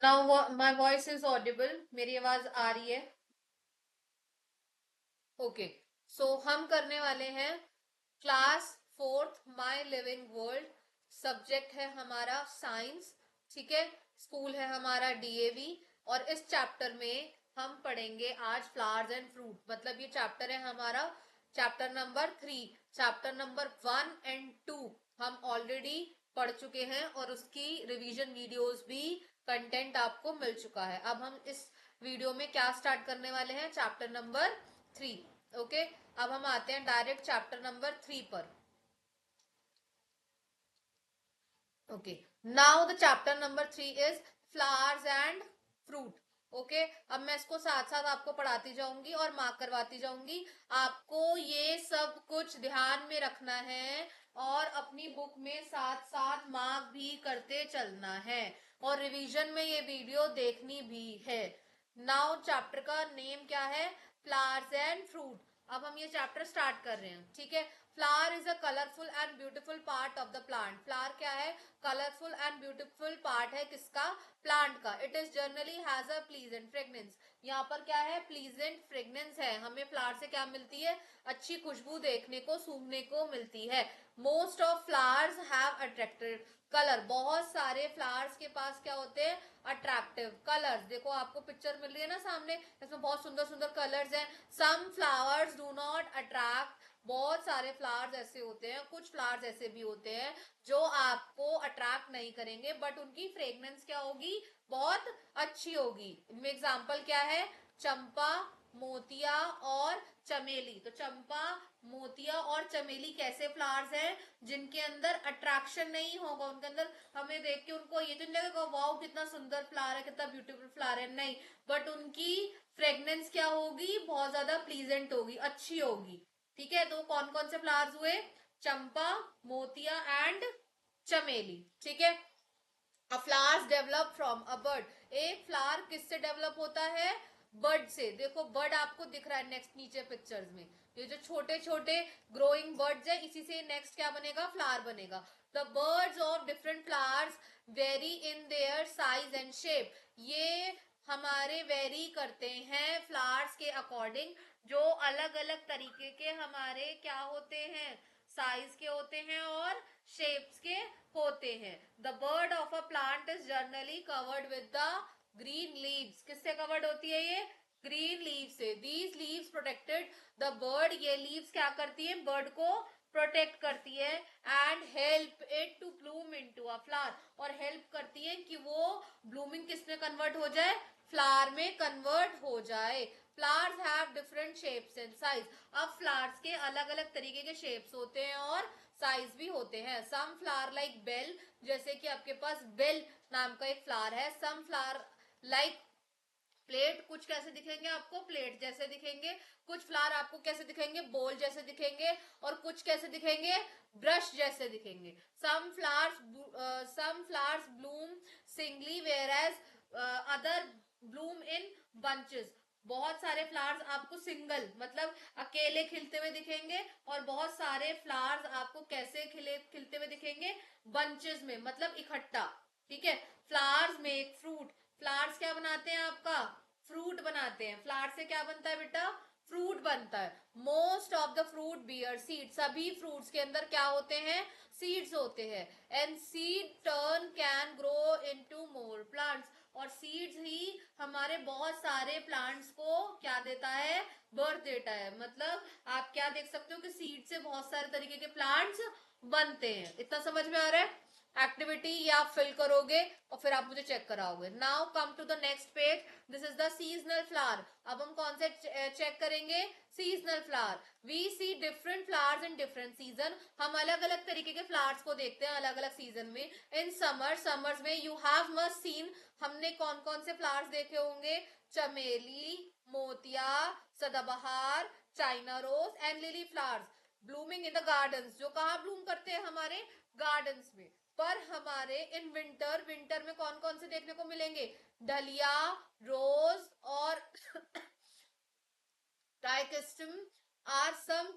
Now my voice is Audible, मेरी आवाज आ रही है? ओके, सो हम करने वाले हैं class fourth my living world. Subject है हमारा साइंस, ठीक है। स्कूल है हमारा डीएवी। और इस चैप्टर में हम पढ़ेंगे आज फ्लावर्स एंड फ्रूट, मतलब ये चैप्टर है हमारा चैप्टर नंबर 3। चैप्टर नंबर 1 और 2 हम ऑलरेडी पढ़ चुके हैं और उसकी रिवीजन वीडियोस भी कंटेंट आपको मिल चुका है। अब हम इस वीडियो में क्या स्टार्ट करने वाले हैं? Chapter number 3। ओके, अब हम आते हैं डायरेक्ट चैप्टर नंबर 3 पर। Okay, now the chapter number 3 is flowers and fruit. Okay, अब मैं इसको साथ साथ आपको पढ़ाती जाऊंगी और मार्क करवाती जाऊंगी। आपको ये सब कुछ ध्यान में रखना है और अपनी बुक में साथ साथ मार्क भी करते चलना है और रिवीजन में ये वीडियो देखनी भी है। नाउ चैप्टर का नेम क्या है? Flowers and fruit. अब हम ये चैप्टर स्टार्ट कर रहे हैं, ठीक है। Flower is a colourful and beautiful part of the plant. Flower क्या है? कलरफुल एंड ब्यूटीफुल पार्ट है किसका? प्लांट का। It is generally has a pleasant fragrance. यहाँ पर क्या है? प्लीजेंट फ्रेग्रेंस है। हमें फ्लावर से क्या मिलती है? अच्छी खुशबू देखने को, सूंघने को मिलती है। Most of flowers have attractive colour. बहुत सारे फ्लावर्स के पास क्या होते हैं? Attractive colours. देखो आपको पिक्चर मिल रही है ना सामने, इसमें बहुत सुंदर सुंदर कलर्स हैं। Some flowers do not attract. बहुत सारे फ्लावर्स ऐसे होते हैं, कुछ फ्लावर्स ऐसे भी होते हैं जो आपको अट्रैक्ट नहीं करेंगे, बट उनकी फ्रेग्रेंस क्या होगी? बहुत अच्छी होगी। इनमें एग्जाम्पल क्या है? चंपा, मोतिया और चमेली। तो चंपा, मोतिया और चमेली कैसे फ्लावर्स हैं? जिनके अंदर अट्रैक्शन नहीं होगा, उनके अंदर हमें देख के उनको ये तो नहीं लगेगा वाओ कितना सुंदर फ्लावर है, कितना ब्यूटीफुल फ्लावर है, नहीं। बट उनकी फ्रेग्रेंस क्या होगी? बहुत ज्यादा प्लीजेंट होगी, अच्छी होगी, ठीक है। तो कौन कौन से फ्लावर्स हुए? चंपा, मोतिया एंड चमेली, ठीक है। A flowers develop from a bird. एक फ्लावर किससे डेवलप होता है? बर्ड से। देखो बर्ड आपको दिख रहा है नेक्स्ट नीचे पिक्चर्स में, ये जो छोटे छोटे ग्रोइंग बर्ड्स है, इसी से नेक्स्ट क्या बनेगा? फ्लावर बनेगा। The birds of different flowers very in their size and shape. ये हमारे वेरी करते हैं फ्लावर्स के अकॉर्डिंग, जो अलग अलग तरीके के हमारे क्या होते हैं? साइज के होते हैं और शेप्स के होते हैं। The bud of a plant is generally covered with the green leaves. किससे कवर्ड होती है ये? ग्रीन लीव से। These leaves protected the bud. ये लीव्स क्या करती है? बर्ड को प्रोटेक्ट करती है। And help it to bloom into a flower. और हेल्प करती है कि वो ब्लूमिंग किस में कन्वर्ट हो जाए? फ्लावर में कन्वर्ट हो जाए। Flowers have different shapes and size. अब फ्लावर्स के अलग अलग तरीके के शेप्स होते हैं और साइज भी होते हैं। सम फ्लावर लाइक बेल, जैसे कि आपके पास बेल नाम का एक फ्लावर है। सम फ्लावर लाइक प्लेट, कुछ कैसे दिखेंगे आपको? प्लेट जैसे दिखेंगे। कुछ फ्लावर आपको कैसे दिखेंगे? बोल जैसे दिखेंगे। और कुछ कैसे दिखेंगे? ब्रश जैसे दिखेंगे। Some flowers bloom singly whereas other bloom in bunches. बहुत सारे फ्लावर्स आपको सिंगल मतलब अकेले खिलते हुए दिखेंगे और बहुत सारे फ्लावर्स आपको कैसे खिलते हुए दिखेंगे? बंचेस में, मतलब इकट्ठा, ठीक है। Flowers make fruit. फ्लावर्स क्या बनाते हैं? आपका फ्रूट बनाते हैं। फ्लावर से क्या बनता है बेटा? फ्रूट बनता है। Most of the fruit bear seed. सभी फ्रूट्स के अंदर क्या होते हैं? सीड्स होते हैं। And seed turn can grow into more plants. और सीड्स ही हमारे बहुत सारे प्लांट्स को क्या देता है? बर्थ देता है। मतलब आप क्या देख सकते हो कि सीड से बहुत सारे तरीके के प्लांट्स बनते हैं। इतना समझ में आ रहा है? एक्टिविटी ये आप फिल करोगे और फिर आप मुझे चेक कराओगे। Now come to the next page. This is the seasonal flower. अब हम कौन से चेक करेंगे? Seasonal flower. We see different flowers in different season. हम अलग अलग तरीके के फ्लावर्स को देखते हैं अलग अलग सीजन में। इन समर, समर्स में यू हैव मस्ट सीन। हमने कौन कौन से फ्लावर्स देखे होंगे? Chameli, motia, sadabahar, China rose and lily flowers blooming in the gardens. जो कहाँ ब्लूम करते हैं? हमारे गार्डन्स में। पर हमारे इन विंटर, विंटर में कौन कौन से देखने को मिलेंगे? डलिया, रोज और ट्राइकेस्टम are some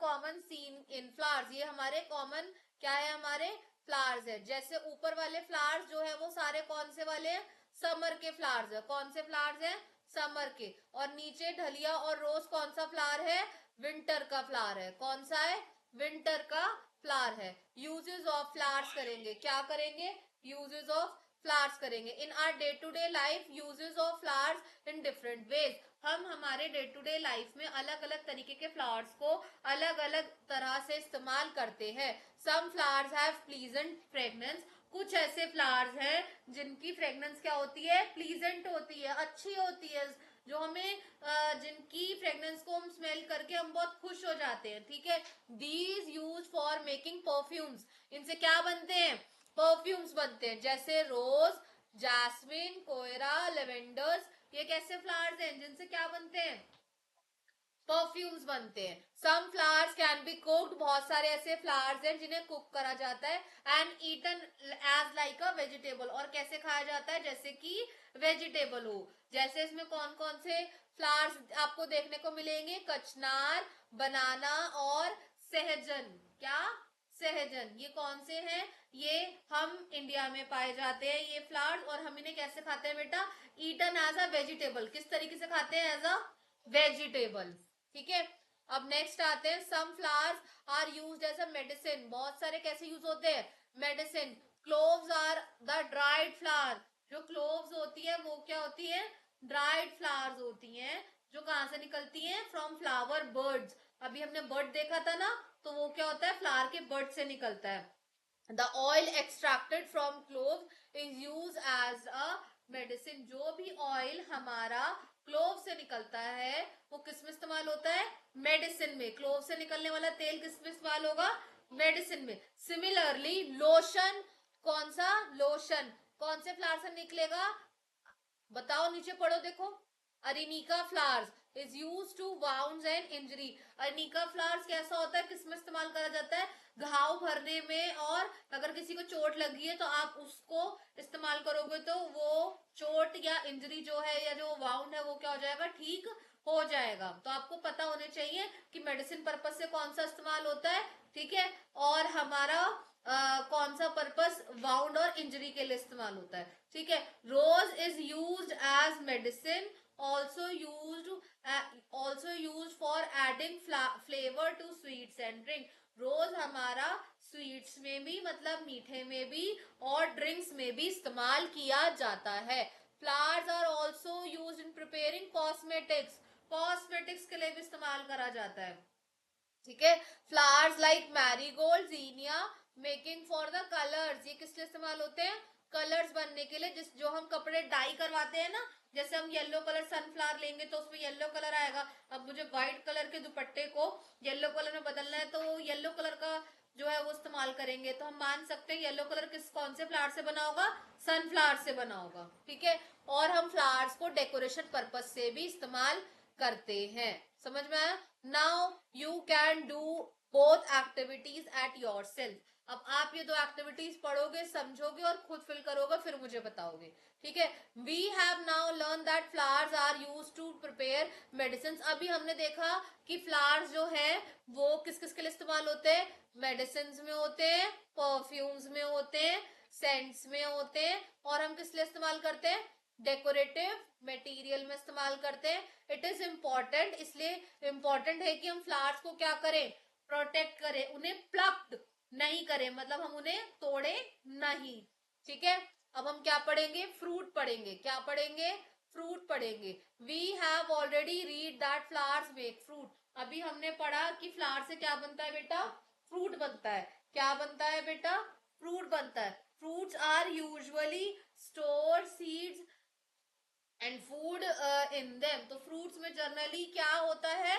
common seen in flowers. ये हमारे कॉमन क्या है? हमारे फ्लावर्स है। जैसे ऊपर वाले फ्लावर्स जो है वो सारे कौन से वाले हैं, समर के फ्लावर्स है। कौन से फ्लावर्स हैं, समर के। और नीचे ढलिया और रोज कौन सा फ्लावर है, विंटर का फ्लावर है। कौन सा है, विंटर का फ्लावर है। यूजेस ऑफ फ्लावर्स करेंगे, क्या करेंगे, यूजेस ऑफ फ्लावर्स करेंगे। In our day to day life uses of flowers in different ways. हम हमारे डे टू डे लाइफ में अलग अलग तरीके के फ्लावर्स को अलग अलग तरह से इस्तेमाल करते हैं। Some flowers have pleasant fragrance, कुछ ऐसे फ्लावर्स हैं जिनकी फ्रेगनेंस क्या होती है, प्लीजेंट होती है, अच्छी होती है, जो हमें जिनकी फ्रेगनेंस को हम स्मेल करके हम बहुत खुश हो जाते हैं। ठीक है, these use for making perfumes, इनसे क्या बनते हैं, परफ्यूम्स बनते हैं। जैसे रोज, जैस्मिन, कोयरा, लेवेंडर्स, ये कैसे फ्लावर्स हैं जिनसे क्या बनते हैं, परफ्यूम्स बनते हैं। Some flowers can be cooked, बहुत सारे ऐसे फ्लावर्स हैं जिन्हें कुक करा जाता है। And eaten as like a vegetable, और कैसे खाया जाता है, जैसे कि वेजिटेबल हो। जैसे इसमें कौन कौन से फ्लावर्स आपको देखने को मिलेंगे, कचनार, बनाना और सहजन। क्या, सहजन, ये कौन से हैं, ये हम इंडिया में पाए जाते हैं ये फ्लावर्स। और हम इन्हें कैसे खाते हैं बेटा, ईटन एज अ वेजिटेबल, किस तरीके से खाते हैं, एज अ वेजिटेबल। ठीक है, अब नेक्स्ट आते हैं, some flowers are used as a medicine, बहुत सारे कैसे यूज होते हैं, medicine. Cloves are the dried flower, जो क्लोव्स होती है वो क्या होती है, ड्राइड फ्लावर्स होती हैं, जो कहां से निकलती हैं, फ्रॉम फ्लावर बर्ड्स। अभी हमने बर्ड देखा था ना, तो वो क्या होता है, फ्लावर के बर्ड से निकलता है। The oil extracted from clove is use as a medicine, जो भी ऑयल हमारा क्लोव से निकलता है वो किस में इस्तेमाल होता है, मेडिसिन में। क्लोव से निकलने वाला तेल किस में इस्तेमाल होगा, मेडिसिन में। सिमिलरली लोशन, कौन सा लोशन, कौन से फ्लावर से निकलेगा, बताओ, नीचे पढ़ो देखो। Arnica flowers is use to wounds and injury, arnica flowers कैसा होता है, किसमें इस्तेमाल करा जाता है, घाव भरने में। और अगर किसी को चोट लगी है तो आप उसको इस्तेमाल करोगे तो वो चोट या इंजरी जो है या जो वाउंड है वो क्या हो जाएगा, ठीक हो जाएगा। तो आपको पता होने चाहिए कि मेडिसिन पर्पज से कौन सा इस्तेमाल होता है। ठीक है, और हमारा कौन सा पर्पस वाउंड और इंजरी के लिए इस्तेमाल होता है। ठीक है, rose is used as medicine, also used for adding flavor to sweets and drink। Rose हमारा स्वीट्स में भी, मतलब मीठे में भी, और ड्रिंक्स में भी इस्तेमाल किया जाता है। Flowers are also use in preparing cosmetics, cosmetics के लिए भी इस्तेमाल करा जाता है। ठीक है, flowers like marigold, zinnia, making for the colours, ये किस लिए इस्तेमाल होते हैं, कलर्स बनने के लिए। जिस जो हम कपड़े डाई करवाते हैं ना, जैसे हम येलो कलर सनफ्लावर लेंगे तो उसमें येलो कलर आएगा। अब मुझे व्हाइट कलर के दुपट्टे को येलो कलर में बदलना है तो येलो कलर का जो है वो इस्तेमाल करेंगे। तो हम मान सकते हैं येलो कलर किस कौन से फ्लावर से बना होगा, सनफ्लावर से बना होगा। ठीक है, और हम फ्लावर्स को डेकोरेशन पर्पज से भी इस्तेमाल करते हैं। समझ में आया। Now you can do both activities at your self. अब आप ये दो एक्टिविटीज पढ़ोगे, समझोगे और खुद फिल करोगे, फिर मुझे बताओगे। ठीक है, we have now learn that flowers are use to prepare medicine. अभी हमने देखा कि फ्लावर्स जो है वो किस किस के लिए इस्तेमाल होते हैं, मेडिसिन में होते हैं, परफ्यूम्स में होते हैं, सेंट्स में होते हैं, और हम किस लिए इस्तेमाल करते हैं, डेकोरेटिव मटेरियल में इस्तेमाल करते हैं। इट इज इम्पॉर्टेंट, इसलिए इम्पॉर्टेंट है कि हम फ्लावर्स को क्या करें, प्रोटेक्ट करें, उन्हें प्लक्ड नहीं करें, मतलब हम उन्हें तोड़े नहीं। ठीक है, अब हम क्या पढ़ेंगे, फ्रूट पढ़ेंगे। क्या पढ़ेंगे, फ्रूट पढ़ेंगे। We have already read that flowers make fruit, अभी हमने पढ़ा कि फ्लावर से क्या बनता है बेटा, फ्रूट बनता है। क्या बनता है बेटा, फ्रूट बनता है। Fruits are usually store seeds and food in them, तो फ्रूट्स में जनरली क्या होता है,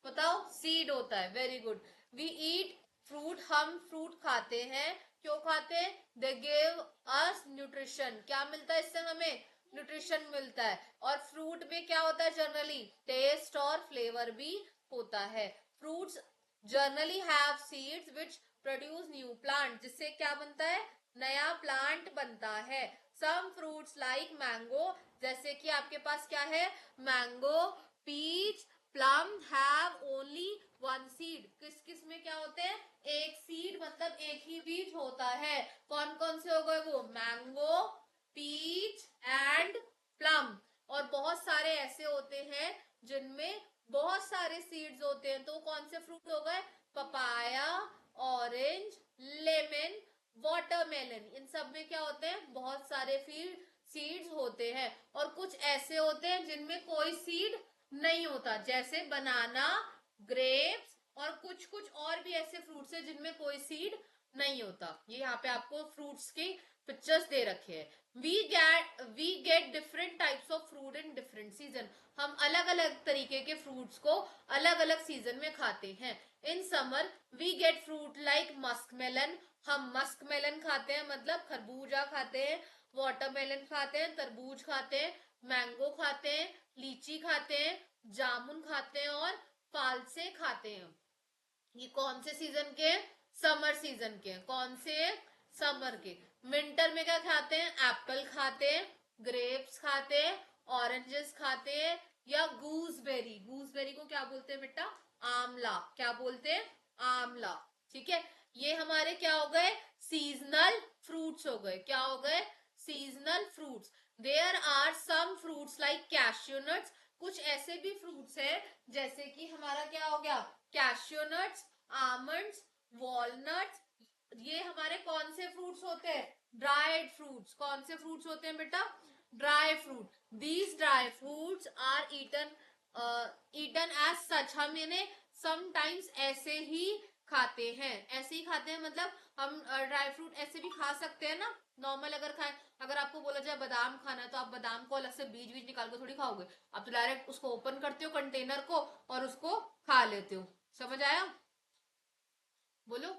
बताओ, सीड होता है। Very good. We eat fruit, हम फ्रूट खाते हैं। क्यों खाते हैं, दे गिव अस न्यूट्रिशन, क्या मिलता है इससे हमें, न्यूट्रिशन मिलता है। और फ्रूट में क्या होता है, जनरली टेस्ट और फ्लेवर भी होता है। Fruits generally have seeds which produce new plant, जिससे क्या बनता है, नया प्लांट बनता है। सम फ्रूट्स लाइक मैंगो, जैसे कि आपके पास क्या है, mango, peach, plum have only one seed. किस किस में क्या होते हैं? एक सीड मतलब एक ही बीज होता है। कौन कौन से हो गए वो? Mango, peach and plum. और बहुत सारे ऐसे होते हैं जिनमें बहुत सारे सीड्स होते हैं, तो कौन से फ्रूट हो गए? Papaya, orange, lemon, watermelon. इन सब में क्या होते हैं? बहुत सारे सीड्स होते हैं। और कुछ ऐसे होते हैं जिनमें कोई सीड नहीं होता, जैसे बनाना, ग्रेप्स, और कुछ कुछ और भी ऐसे फ्रूट्स हैं जिनमें कोई सीड नहीं होता। ये यहाँ पे आपको फ्रूट्स की पिक्चर्स दे रखे हैं। We get different types of fruit in different season. हम अलग अलग तरीके के फ्रूट्स को अलग अलग सीजन में खाते हैं। In summer we get fruit like musk melon. हम मस्क मेलन खाते हैं, मतलब खरबूजा खाते हैं। वाटरमेलन खाते हैं, तरबूज खाते हैं, मैंगो खाते हैं, लीची खाते हैं, जामुन खाते हैं और फालसे खाते हैं। ये कौन से सीजन के? समर सीजन के। कौन से? समर के। विंटर में क्या खाते हैं? एप्पल खाते हैं, ग्रेप्स खाते हैं, ऑरेंजेस खाते हैं, या गूसबेरी। गूसबेरी को क्या बोलते हैं बेटा? आमला। क्या बोलते हैं? आमला। ठीक है, ये हमारे क्या हो गए? सीजनल फ्रूट्स हो गए। क्या हो गए? Seasonal fruits. There are some fruits like cashew nuts. कुछ ऐसे भी फ्रूट्स हैं जैसे कि हमारा क्या हो गया? Cashew nuts, almonds, walnuts. ये हमारे कौन से फ्रूट्स होते हैं? Dried fruits. कौन से फ्रूट्स होते हैं बेटा? Dry fruit. These dry fruits are eaten eaten as such. हम इन्हें समटाइम्स ऐसे ही खाते हैं। ऐसे ही खाते हैं मतलब हम ड्राई फ्रूट ऐसे भी खा सकते हैं ना, नॉर्मल अगर खाएं। अगर आपको बोला जाए बादाम खाना है तो आप बादाम को अलग से बीज बीज निकाल कर थोड़ी खाओगे। आप तो डायरेक्ट उसको ओपन करते हो कंटेनर को और उसको खा लेते हो। समझ आया? बोलो।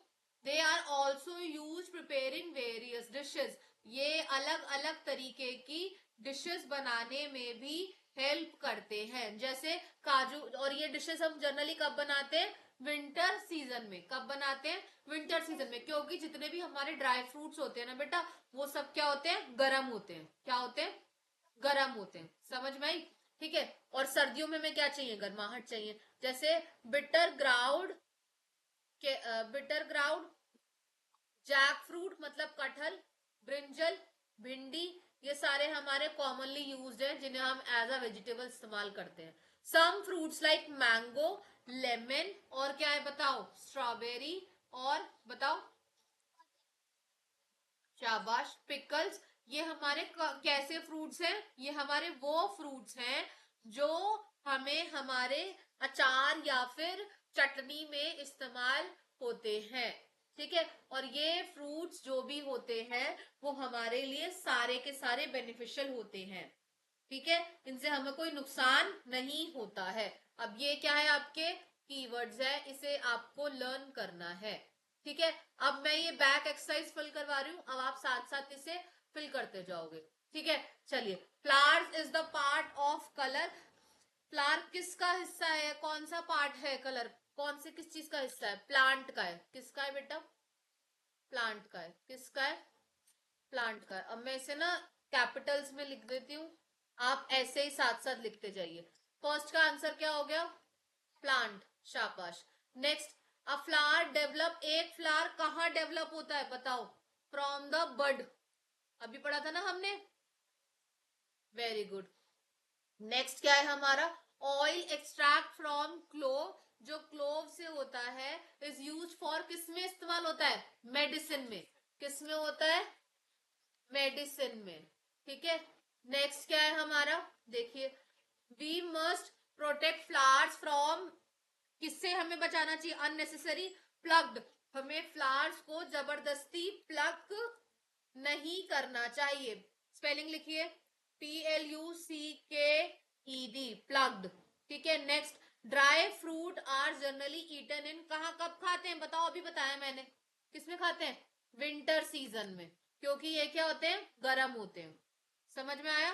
They are also use preparing various dishes. ये अलग अलग तरीके की डिशेस बनाने में भी हेल्प करते हैं। जैसे काजू। और ये डिशेस हम जनरली कब बनाते हैं? विंटर सीजन में। कब बनाते हैं? विंटर सीजन में, क्योंकि जितने भी हमारे ड्राई फ्रूट्स होते हैं ना बेटा, वो सब क्या होते हैं? गर्म होते हैं। क्या होते हैं? गर्म होते हैं। समझ में आई? ठीक है। और सर्दियों में हमें क्या चाहिए? गर्माहट चाहिए। जैसे बिटर ग्राउंड के बिटर ग्राउंड, जैक फ्रूट मतलब कटहल, ब्रिंजल, भिंडी, ये सारे हमारे कॉमनली यूज्ड हैं जिन्हें हम एज अ वेजिटेबल इस्तेमाल करते हैं। Some fruits like mango, lemon, और क्या है बताओ? स्ट्रॉबेरी, और बताओ? शाबाश, पिकल्स। ये हमारे कैसे फ्रूट्स हैं? ये हमारे वो फ्रूट्स हैं जो हमें हमारे अचार या फिर चटनी में इस्तेमाल होते हैं। ठीक है, और ये फ्रूट्स जो भी होते हैं वो हमारे लिए सारे के सारे बेनिफिशियल होते हैं। ठीक है, इनसे हमें कोई नुकसान नहीं होता है। अब ये क्या है? आपके कीवर्ड्स है, इसे आपको लर्न करना है। ठीक है, अब मैं ये बैक एक्सरसाइज फिल करवा रही हूँ, अब आप साथ साथ इसे फिल करते जाओगे। ठीक है, चलिए। Flowers is the part of colour. Flower किसका हिस्सा है? कौन सा पार्ट है? कलर कौन से किस चीज का हिस्सा है? प्लांट का है। किसका है बेटा? प्लांट का है। किसका है? प्लांट का है। अब मैं इसे ना कैपिटल्स में लिख देती हूँ, आप ऐसे ही साथ साथ लिखते जाइए। फर्स्ट का आंसर क्या हो गया? प्लांट। शाबाश। Next, a flower develop. एक फ्लावर कहाँ डेवलप होता है बताओ? From the bud. अभी पढ़ा था ना हमने। Very good. नेक्स्ट क्या है हमारा? Oil extract from clove. जो क्लोव से होता है इज यूज फॉर, किस में इस्तेमाल होता है? मेडिसिन में। किस में होता है? मेडिसिन में। ठीक है, नेक्स्ट क्या है हमारा? देखिए, we must protect flowers from, किससे हमें बचाना चाहिए? Unnecessary plugged. हमें फ्लावर्स को जबरदस्ती प्लग नहीं करना चाहिए। स्पेलिंग लिखिए, PLUCKED, प्लग्ड। ठीक है, next, dry fruit are generally eaten in, कहाँ कब खाते हैं बताओ? अभी बताया मैंने। किसमें खाते हैं? विंटर सीजन में, क्योंकि ये क्या होते हैं? गर्म होते हैं। समझ में आया?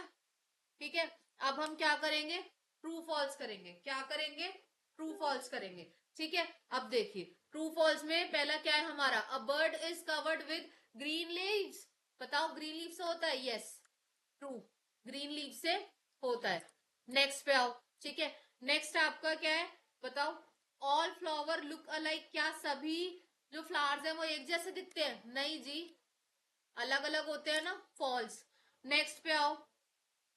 ठीक है, अब हम क्या करेंगे? ट्रू फॉल्स करेंगे। क्या करेंगे? ट्रू फॉल्स करेंगे। ठीक है, अब देखिए, ट्रू फॉल्स में पहला क्या है हमारा? A bird is covered with green leaves. बताओ, ग्रीन लीव से होता है? यस, ट्रू, ग्रीन लीव से होता है। नेक्स्ट पे आओ। ठीक है, नेक्स्ट आपका क्या है बताओ? ऑल फ्लावर लुक अलाइक, क्या सभी जो फ्लावर्स हैं वो एक जैसे दिखते हैं? नहीं जी, अलग अलग होते हैं ना, फॉल्स। नेक्स्ट पे आओ,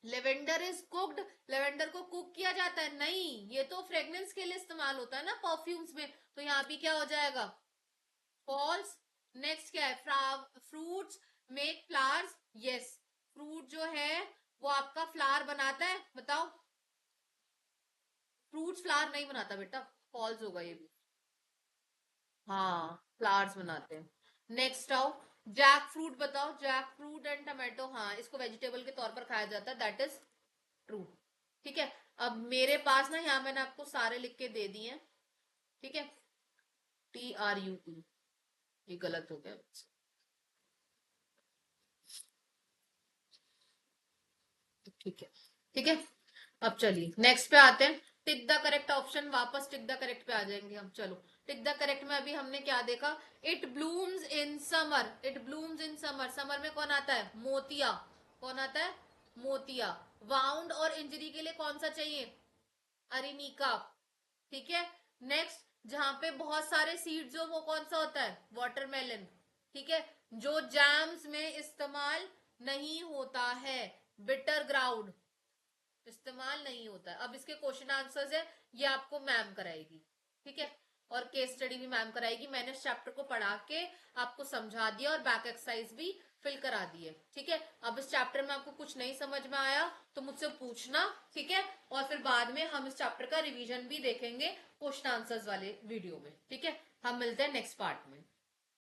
लेवेंडर इज कुक्ड, लेवेंडर को कुक किया जाता है? नहीं, ये तो फ्रेग्रेंस के लिए इस्तेमाल होता है ना परफ्यूम्स में, तो यहाँ भी क्या हो जाएगा? फॉल्स। नेक्स्ट क्या है? Fruits make flowers, yes, fruit जो है वो आपका फ्लावर बनाता है? बताओ। फ्रूट्स फ्लावर नहीं बनाता बेटा, फॉल्स होगा ये भी। हाँ, फ्लावर्स बनाते हैं। नेक्स्ट आओ, जैक फ्रूट बताओ, जैक फ्रूट एंड टमाटो, हाँ इसको वेजिटेबल के तौर पर खाया जाता है, दैट इज ट्रू। ठीक है, अब मेरे पास ना यहाँ मैंने आपको सारे लिख के दे दिए हैं, ठीक है। TRUE, ये गलत हो गया। ठीक है, ठीक है। अब चलिए नेक्स्ट पे आते हैं, टिक द करेक्ट ऑप्शन, वापस टिक द करेक्ट पे आ जाएंगे हम। चलो, टिक द करेक्ट में अभी हमने क्या देखा? It blooms in summer, it blooms in summer, summer में कौन आता है? मोतिया। कौन आता है? मोतिया। वाउंड और इंजरी के लिए कौन सा चाहिए? अरिनिका। ठीक है। नेक्स्ट, जहां पे बहुत सारे सीड्स हो वो कौन सा होता है? वाटरमेलन। ठीक है। जो जैम्स में इस्तेमाल नहीं होता है, बिटर ग्राउंड, इस्तेमाल नहीं होता है। अब इसके क्वेश्चन आंसर्स है, ये आपको मैम कराएगी, ठीक है। और केस स्टडी भी मैम कराएगी, मैंने इस चैप्टर को पढ़ा के आपको समझा दिया और बैक एक्सरसाइज भी फिल करा दी है, ठीक है। अब इस चैप्टर में आपको कुछ नहीं समझ में आया तो मुझसे पूछना, ठीक है। और फिर बाद में हम इस चैप्टर का रिवीजन भी देखेंगे क्वेश्चन आंसर्स वाले वीडियो में, ठीक है। हम मिलते हैं नेक्स्ट पार्ट में।